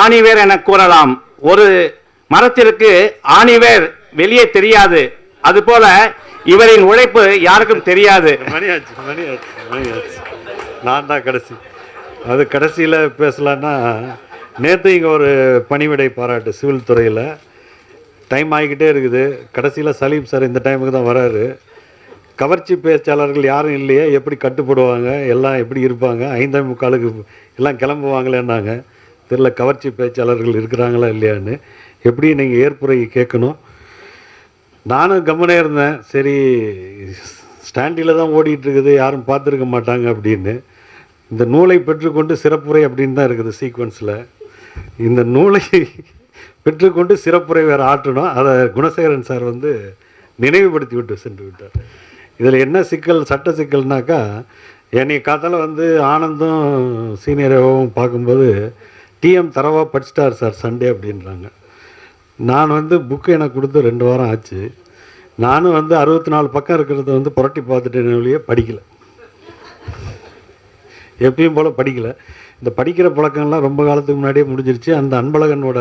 ஆணிவேர் என கூறலாம். ஒரு மரத்திற்கு ஆணிவேர் வெளியே தெரியாது, அதுபோல இவரின் உழைப்பு யாருக்கும் தெரியாது. நான் தான் கடைசி. அது கடைசியில் பேசலான்னா, நேற்று இங்கே ஒரு பணிவிடை பாராட்டு சிவில் துறையில் டைம் ஆகிக்கிட்டே இருக்குது. கடைசியில் சலீம் சார் இந்த டைமுக்கு தான் வராரு. கவர்ச்சி பேச்சாளர்கள் யாரும் இல்லையே, எப்படி கட்டுப்படுவாங்க, எல்லாம் எப்படி இருப்பாங்க, 5:45 எல்லாம் கிளம்புவாங்களேன்னாங்க. தெரியல கவர்ச்சி பேச்சாளர்கள் இருக்கிறாங்களா இல்லையான்னு. எப்படி நீங்கள் ஏற்புரை கேட்கணும். நானும் கம்முனே இருந்தேன். சரி ஸ்டாண்டில் தான் ஓடிட்டுருக்குது, யாரும் பார்த்துருக்க மாட்டாங்க அப்படின்னு. இந்த நூலை பெற்றுக்கொண்டு சிறப்புரை அப்படின்னு தான் இருக்குது சீக்வன்ஸில். இந்த நூலை பெற்றுக்கொண்டு சிறப்புரை வேறு ஆற்றணும். அதை குணசேகரன் சார் நினைவுபடுத்தி விட்டு சென்று விட்டார். இதில் என்ன சிக்கல், சட்ட சிக்கல்னாக்கா, என்னை காத்தால ஆனந்தும் சீனியராகவும் பார்க்கும்போது டிஎம் தரவாக படிச்சிட்டார் சார் சண்டே அப்படின்றாங்க. நான் புக்கு எனக்கு கொடுத்து 2 வாரம் ஆச்சு. நானும் 64 பக்கம் இருக்கிறத புரட்டி பார்த்துட்டேன், வழியே படிக்கலை. எப்பயும் போல் படிக்கலை. இந்த படிக்கிற பழக்கம்லாம் ரொம்ப காலத்துக்கு முன்னாடியே முடிஞ்சிருச்சு. அந்த அன்பழகனோட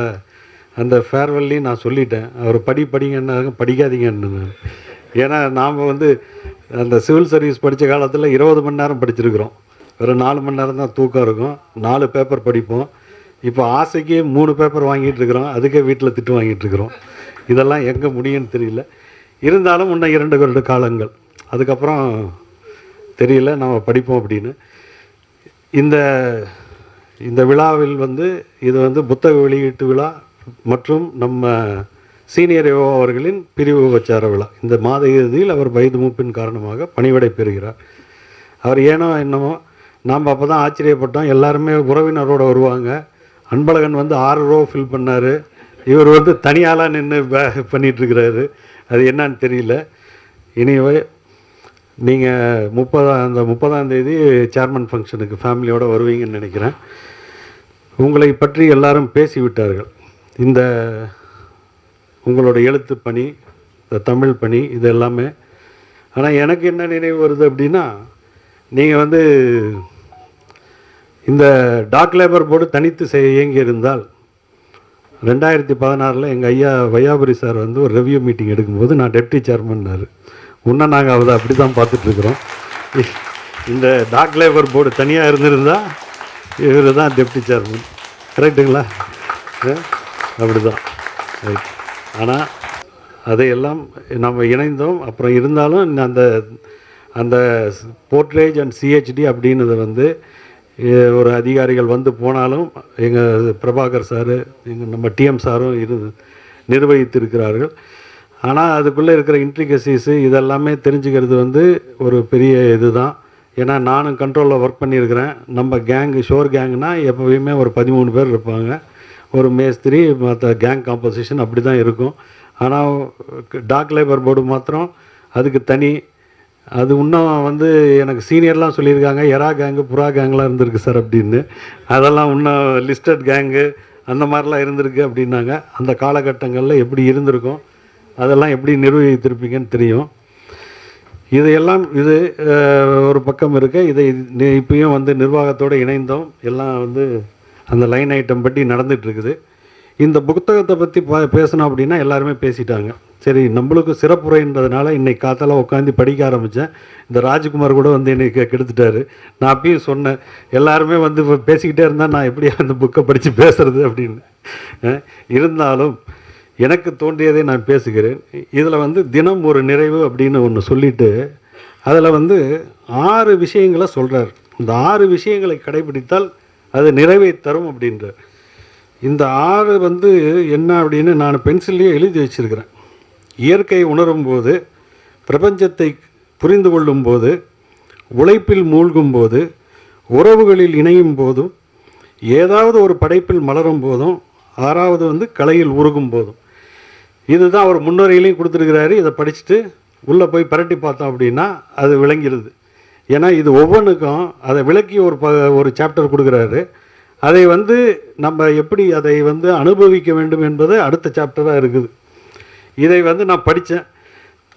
அந்த ஃபேர்வெல்லையும் நான் சொல்லிட்டேன், அவர் படிங்கன்னாங்க, படிக்காதீங்கன்னு. ஏன்னா நாம் அந்த சிவில் சர்வீஸ் படித்த காலத்தில் 20 மணி நேரம் படிச்சிருக்கிறோம். வெறும் 4 மணி நேரம் தான் தூக்கம் இருக்கும். 4 பேப்பர் படிப்போம். இப்போ ஆசைக்கு 3 பேப்பர் வாங்கிட்டு இருக்கிறோம். அதுக்கே வீட்டில் திட்டு வாங்கிட்டு இருக்கிறோம். இதெல்லாம் எங்கே முடியும்னு தெரியல. இருந்தாலும் இன்னும் 2 வருட காலங்கள், அதுக்கப்புறம் தெரியல, நம்ம படிப்போம் அப்படின்னு. இந்த விழாவில் இது புத்தக வெளியீட்டு விழா மற்றும் நம்ம சீனியர் அவர்களின் பிரிவு உபச்சார விழா. இந்த மாத இறுதியில் அவர் வயது மூப்பின் காரணமாக பணிவிடை பெறுகிறார். அவர் ஏனோ என்னமோ நாம் அப்போ தான் ஆச்சரியப்பட்டோம். எல்லாருமே உறவினரோடு வருவாங்க. அன்பழகன் 6 ரோ ஃபில் பண்ணார். இவர் தனியாளாக நின்று பண்ணிகிட்ருக்கிறாரு. அது என்னன்னு தெரியல. இனிவே நீங்கள் 30ஆம் தேதி சேர்மன் ஃபங்க்ஷனுக்கு ஃபேமிலியோடு வருவீங்கன்னு நினைக்கிறேன். உங்களை பற்றி எல்லாரும் பேசிவிட்டார்கள். இந்த உங்களோட எழுத்து பணி, இந்த தமிழ் பணி, இது எல்லாமே. ஆனால் எனக்கு என்ன நினைவு வருது அப்படின்னா, நீங்கள் இந்த டாக் லேபர் போர்டு தனித்து இயங்கி இருந்தால் 2016 எங்கள் ஐயா வையாபுரி சார் ஒரு ரெவ்யூ மீட்டிங் எடுக்கும்போது நான் டெப்டி சேர்மன்னார். இன்னும் நாங்கள் அதை அப்படி தான் பார்த்துட்ருக்குறோம். இந்த டாக் லேபர் போர்டு தனியாக இருந்திருந்தால் இவர் தான் டெப்டி சேர்மன். கரெக்டுங்களா? அப்படி தான். ரைட். ஆனால் அதையெல்லாம் நம்ம இணைந்தோம். அப்புறம் இருந்தாலும் அந்த போர்ட்ரேஜ் அண்ட் சிஹெச்டி அப்படின்னது ஒரு அதிகாரிகள் போனாலும் எங்கள் பிரபாகர் சார், நம்ம டிஎம் சாரும் நிர்வகித்திருக்கிறார்கள். ஆனால் அதுக்குள்ளே இருக்கிற இன்ட்ரிகசிஸு இதெல்லாமே தெரிஞ்சுக்கிறது ஒரு பெரிய இது தான். ஏன்னா நானும் கண்ட்ரோலில் ஒர்க் பண்ணியிருக்கிறேன். நம்ம கேங்கு ஷோர் கேங்குனால் எப்போயுமே ஒரு 13 பேர் இருப்பாங்க. ஒரு மேஸ்திரி, மற்ற கேங் காம்போசிஷன் அப்படி தான் இருக்கும். ஆனால் டாக் லேபர் போர்டு மாத்திரம் அதுக்கு தனி. அது இன்னும் எனக்கு சீனியர்லாம் சொல்லியிருக்காங்க, எரா கேங்கு புறா கேங்லாம் இருந்திருக்கு சார் அப்படின்னு. அதெல்லாம் இன்னும் லிஸ்டட் கேங்கு அந்த மாதிரிலாம் இருந்திருக்கு அப்படின்னாங்க. அந்த காலகட்டங்களில் எப்படி இருந்திருக்கும், அதெல்லாம் எப்படி நிர்வகித்திருப்பீங்கன்னு தெரியும். இதையெல்லாம் ஒரு பக்கம் இருக்க, இதை இப்பயும் நிர்வாகத்தோடு இணைந்தோம். எல்லாம் அந்த லைன் ஐட்டம் பற்றி நடந்துகிட்ருக்குது. இந்த புத்தகத்தை பற்றி பேசணும் அப்படின்னா எல்லாருமே பேசிட்டாங்க. சரி, நம்மளுக்கு சிறப்புரைன்றதுனால இன்றைக்கி காத்தால உட்காந்து படிக்க ஆரம்பித்தேன். இந்த ராஜ்குமார் கூட என்னை கெடுத்துட்டார். நான் அப்பயும் சொன்னேன், எல்லாருமே பேசிக்கிட்டே இருந்தால் நான் எப்படி அந்த புக்கை படித்து பேசுகிறது அப்படின்னு. இருந்தாலும் எனக்கு தோன்றியதை நான் பேசுகிறேன். இதில் தினம் ஒரு நிறைவு அப்படின்னு ஒன்று சொல்லிவிட்டு அதில் 6 விஷயங்களை சொல்கிறார். இந்த 6 விஷயங்களை கடைபிடித்தால் அது நிறைவை தரும் அப்படின்றார். இந்த 6 என்ன அப்படின்னு நான் பென்சில்லையே எழுதி வச்சுருக்கிறேன். இயற்கை உணரும்போது, பிரபஞ்சத்தை புரிந்து கொள்ளும் போது, உழைப்பில் மூழ்கும் போது, உறவுகளில் இணையும் போதும், ஏதாவது ஒரு படைப்பில் மலரும் போதும், 6வது கலையில் உருகும் போதும். இதுதான் அவர் முன்னுரையிலையும் கொடுத்துருக்கிறாரு. இதை படிச்சுட்டு உள்ளே போய் பரட்டி பார்த்தோம் அப்படின்னா அது விளங்கிடுது. ஏன்னா இது ஒவ்வொன்றுக்கும் அதை விளக்கி ஒரு சாப்டர் கொடுக்குறாரு. அதை நம்ம எப்படி அதை அனுபவிக்க வேண்டும் என்பது அடுத்த சாப்டராக இருக்குது. இதை நான் படித்தேன்.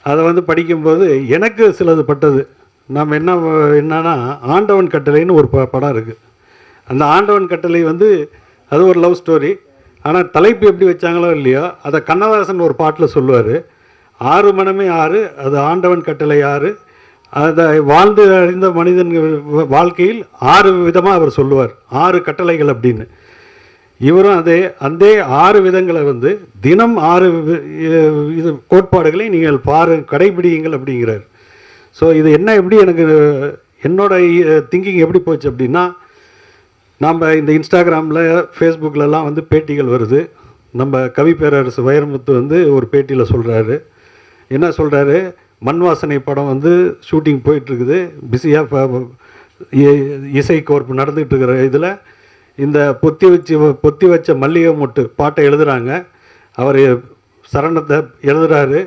அதை படிக்கும்போது எனக்கு சிலது பட்டது. நம்ம என்னன்னா ஆண்டவன் கட்டளைன்னு ஒரு படம் இருக்குது. அந்த ஆண்டவன் கட்டளை அது ஒரு லவ் ஸ்டோரி. ஆனால் தலைப்பு எப்படி வச்சாங்களோ இல்லையோ, அதை கண்ணதாசன் ஒரு பாட்டில் சொல்லுவார், 6 மனமே 6, அது ஆண்டவன் கட்டளை 6, அதை வாழ்ந்து அறிந்த மனிதன் வாழ்க்கையில் 6 விதமாக அவர் சொல்லுவார், 6 கட்டளைகள் அப்படின்னு. இவரும் அந்த 6 விதங்களை வந்து தினம் 6 இது கோட்பாடுகளை நீங்கள் கடைபிடியுங்கள் அப்படிங்கிறார். ஸோ இது என்ன எப்படி எனக்கு என்னோட திங்கிங் எப்படி போச்சு அப்படின்னா, நம்ம இந்த இன்ஸ்டாகிராமில் ஃபேஸ்புக்கிலலாம் வந்து பேட்டிகள் வருது. நம்ம கவி பேரரசு வைரமுத்து வந்து ஒரு பேட்டியில் சொல்கிறாரு, என்ன சொல்கிறாரு, மண் வாசனை படம் வந்து ஷூட்டிங் போயிட்டுருக்குது, பிஸியாக இசை கோர்ப்பு நடந்துகிட்டு இருக்கிற இதில் இந்த பொத்தி வச்ச மல்லிகை மொட்டு பாட்டை எழுதுகிறாங்க. அவர் சரணத்தை எழுதுகிறாரு.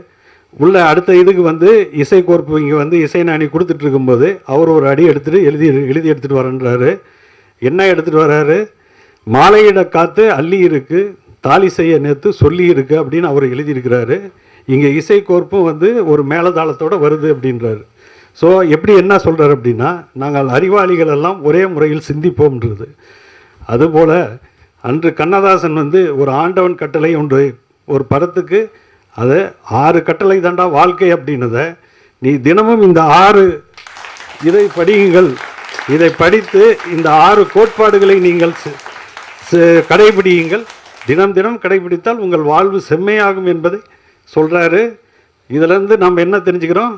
உள்ள அடுத்த இதுக்கு வந்து இசை கோர்ப்பு இங்கே வந்து இசை நாணி கொடுத்துட்டு இருக்கும்போது அவர் ஒரு அடி எடுத்துகிட்டு எழுதி எடுத்துகிட்டு வரன்றாரு. என்ன எடுத்துகிட்டு வர்றாரு, மாலையிட காத்து அள்ளி இருக்கு, தாலி செய்ய நேற்று சொல்லி இருக்கு அப்படின்னு அவர் எழுதியிருக்கிறாரு. இங்கே இசை கோர்ப்பும் வந்து ஒரு மேலதாளத்தோடு வருது அப்படின்றாரு. ஸோ எப்படி என்ன சொல்கிறார் அப்படின்னா, நாங்கள் அறிவாளிகள் எல்லாம் ஒரே முறையில் சிந்திப்போம்ன்றது. அதுபோல் அன்று கண்ணதாசன் வந்து ஒரு ஆண்டவன் கட்டளை ஒன்று ஒரு படத்துக்கு அது 6 கட்டளை தாண்டா வாழ்க்கை அப்படின்னத நீ தினமும் இந்த 6 இதை படியுங்கள், இதை படித்து இந்த 6 கோட்பாடுகளை நீங்கள் கடைபிடியுங்கள், தினம் தினம் கடைபிடித்தால் உங்கள் வாழ்வு செம்மையாகும் என்பதை சொல்கிறாரு. இதிலேருந்து நம்ம என்ன தெரிஞ்சுக்கிறோம்,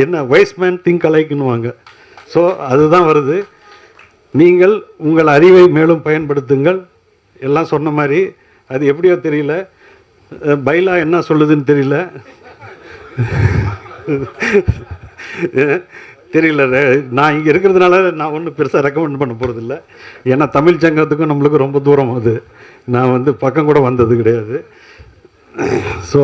என்ன வைஸ்மேன் திங்க் அலைக்குன்னுவாங்க. ஸோ அதுதான் வருது. நீங்கள் உங்கள் அறிவை மேலும் பயன்படுத்துங்கள். எல்லாம் சொன்ன மாதிரி அது எப்படியோ தெரியல, பைலா என்ன சொல்லுதுன்னு தெரியல தெரியல. நான் இங்கே இருக்கிறதுனால நான் ஒன்றும் பெருசாக ரெக்கமெண்ட் பண்ண போகிறதில்ல. ஏன்னா தமிழ் சங்கத்துக்கும் நம்மளுக்கு ரொம்ப தூரம் அது, நான் வந்து பக்கம் கூட வந்தது கிடையாது. ஸோ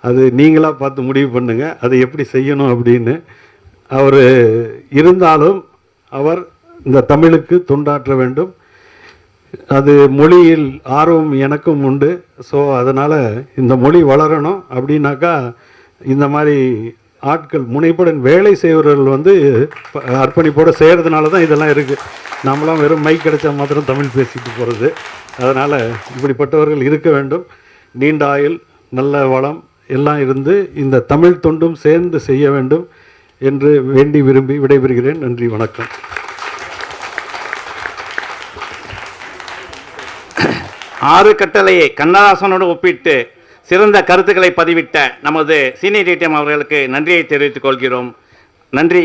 அது நீங்களாக பார்த்து முடிவு பண்ணுங்கள் அதை எப்படி செய்யணும் அப்படின்னு. அவர் இருந்தாலும் அவர் இந்த தமிழுக்கு தொண்டாற்ற வேண்டும். அது மொழியில் ஆர்வம் எனக்கும் உண்டு. ஸோ அதனால் இந்த மொழி வளரணும் அப்படின்னாக்கா இந்த மாதிரி ஆட்கள் முனைப்புடன் வேலை செய்வர்கள் வந்து அர்ப்பணிப்போடு செய்கிறதுனால தான் இதெல்லாம் இருக்குது. நம்மளாம் வெறும் மைக் கிடைச்சா மாத்திரம் தமிழ் பேசிட்டு போகிறது. அதனால் இப்படிப்பட்டவர்கள் இருக்க வேண்டும். நீண்ட ஆயுள், நல்ல வளம் எல்லாம் இருந்து இந்த தமிழ் தொண்டும் சேர்ந்து செய்ய வேண்டும் என்று வேண்டி விரும்பி விடைபெறுகிறேன். நன்றி, வணக்கம். 6 கட்டளையை கண்ணதாசனோடு ஒப்பிட்டு சிறந்த கருத்துக்களை பதிவிட்ட நமது சீனியர் டிஎம் அவர்களுக்கு நன்றியை தெரிவித்துக் கொள்கிறோம். நன்றி.